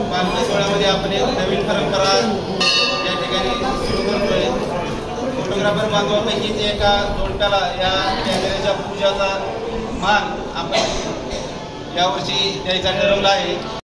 पालखी सोहळ्यामध्ये आपण एक नवीन परंपरा या ठिकाणी सुरू करतोय। फोटोग्राफर बांधवांपैकी एका जोडप्याला या कॅमेऱ्याच्या पूजाचा मान आपण यावर्षी द्यायचा ठरवला आहे।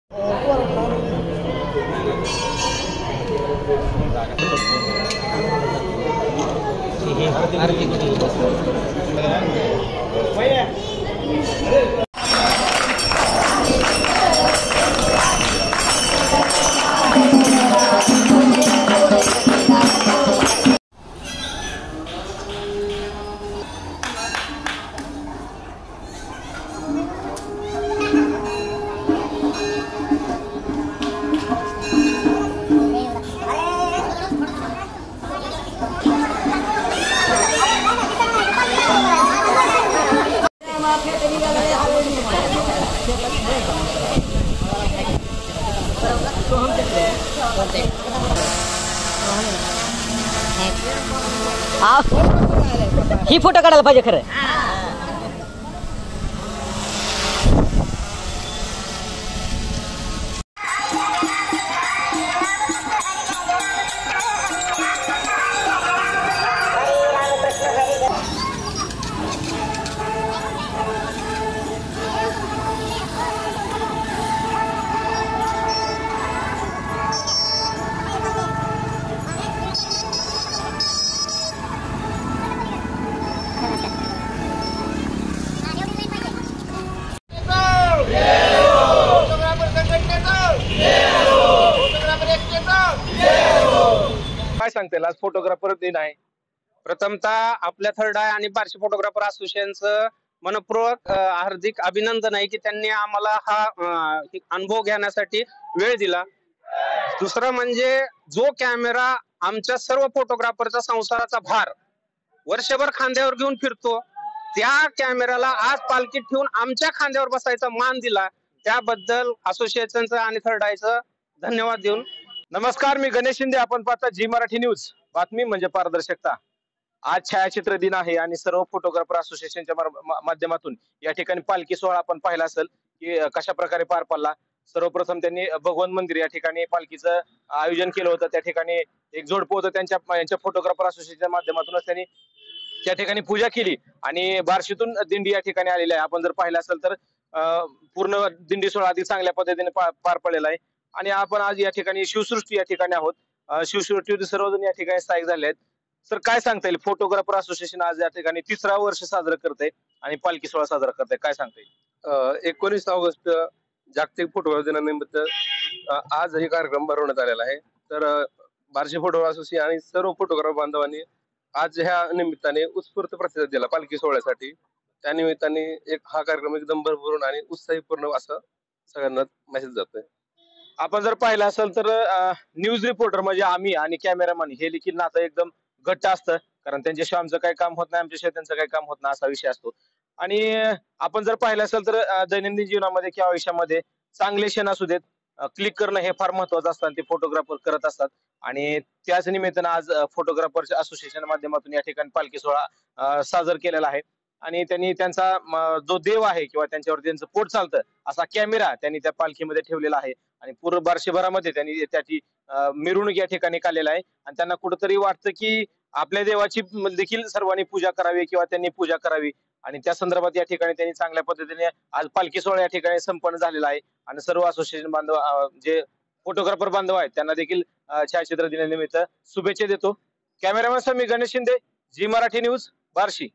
ही फोटो काढायला पाहिजे खरं। काय सांगता येईल आज फोटोग्राफर दिन आहे। प्रथमतः आपल्या थर्ड आय आणि बार्शी फोटोग्राफर असोसिएशनचं मनपूर्वक हार्दिक अभिनंदन आहे की त्यांनी आम्हाला हा अनुभव घेण्यासाठी वेळ दिला। दुसरं म्हणजे जो कॅमेरा आमच्या सर्व फोटोग्राफरचा संसाराचा भार वर्षभर खांद्यावर घेऊन फिरतो, त्या कॅमेराला आज पालखीत ठेवून आमच्या खांद्यावर बसायचा मान दिला, त्याबद्दल असोसिएशनचं आणि थर्ड आयचं धन्यवाद देऊन नमस्कार। मी गणेश शिंदे, आपण पाहता जी मराठी न्यूज, बातमी म्हणजे पारदर्शकता। आज छायाचित्र दिन आहे आणि सर्व फोटोग्राफर असोसिएशनच्या माध्यमातून या ठिकाणी पालखी सोहळा आपण पाहिला असेल की कशा प्रकारे पार पडला। सर्वप्रथम त्यांनी भगवान मंदिर या ठिकाणी पालखीचं आयोजन केलं होतं। त्या ठिकाणी एक जोडपं होतं, त्यांच्या फोटोग्राफर असोसिएशनच्या माध्यमातूनच त्यांनी त्या ठिकाणी पूजा केली आणि बार्शीतून दिंडी या ठिकाणी आलेली आहे। आपण जर पाहिलं असेल तर पूर्ण दिंडी सोहळा अगदी चांगल्या पद्धतीने पार पडलेला आहे आणि आपण आज या ठिकाणी शिवसृष्टी या ठिकाणी आहोत। शिवसृष्टी सर्वजण या ठिकाणी स्थायिक झाले आहेत। सर काय सांगता येईल, फोटोग्राफर असोसिएशन आज या ठिकाणी 3रा वर्ष साजरं करते आणि पालखी सोहळा साजरा करते, काय सांगता येईल? 19 ऑगस्ट जागतिक फोटोग्राफी दिनानिमित्त आज हे कार्यक्रम भरवण्यात आलेला आहे। तर बार्शी फोटोग्राफर असोसिएशन आणि सर्व फोटोग्राफर बांधवांनी आज ह्या निमित्ताने उत्स्फूर्त प्रतिसाद दिला पालखी सोहळ्यासाठी। त्या निमित्ताने हा कार्यक्रम एकदम भरभरून आणि उत्साहीपूर्ण असं सगळ्यांना मेसेज जातोय। आपण जर पाहिलं असेल तर न्यूज रिपोर्टर म्हणजे आम्ही आणि कॅमेरामॅन हे देखील नातं एकदम घट्ट असतं, कारण त्यांच्याशिवाय आमचं काही काम होत नाही, आमच्याशिवाय त्यांचं काही काम होत नाही असा विषय असतो। आणि आपण जर पाहिलं असेल तर दैनंदिन जीवनामध्ये किंवा आयुष्यामध्ये चांगले क्षण असू देत, क्लिक करणं हे फार महत्वाचं असतं आणि ते फोटोग्राफर करत असतात। आणि त्याच निमित्तानं आज फोटोग्राफर असोसिएशन माध्यमातून या ठिकाणी पालखी सोहळा साजरा केलेला आहे आणि त्यांनी त्यांचा जो देव आहे किंवा त्यांच्यावर त्यांचं पोट चालतं असा कॅमेरा त्यांनी त्या पालखीमध्ये ठेवलेला आहे आणि पूर्ण बार्शीभरामध्ये त्यांनी त्याची मिरवणूक या ठिकाणी काढलेला आहे आणि त्यांना कुठेतरी वाटतं की आपल्या देवाची देखील सर्वांनी पूजा करावी किंवा त्यांनी पूजा करावी आणि त्या संदर्भात या ठिकाणी त्यांनी चांगल्या पद्धतीने आज पालखी सोहळा या ठिकाणी संपन्न झालेला आहे आणि सर्व असोसिएशन बांधव जे फोटोग्राफर बांधव आहेत त्यांना देखील छायाचित्र दिनानिमित्त शुभेच्छा देतो। कॅमेरामॅन मी गणेश शिंदे, जी मराठी न्यूज, बार्शी।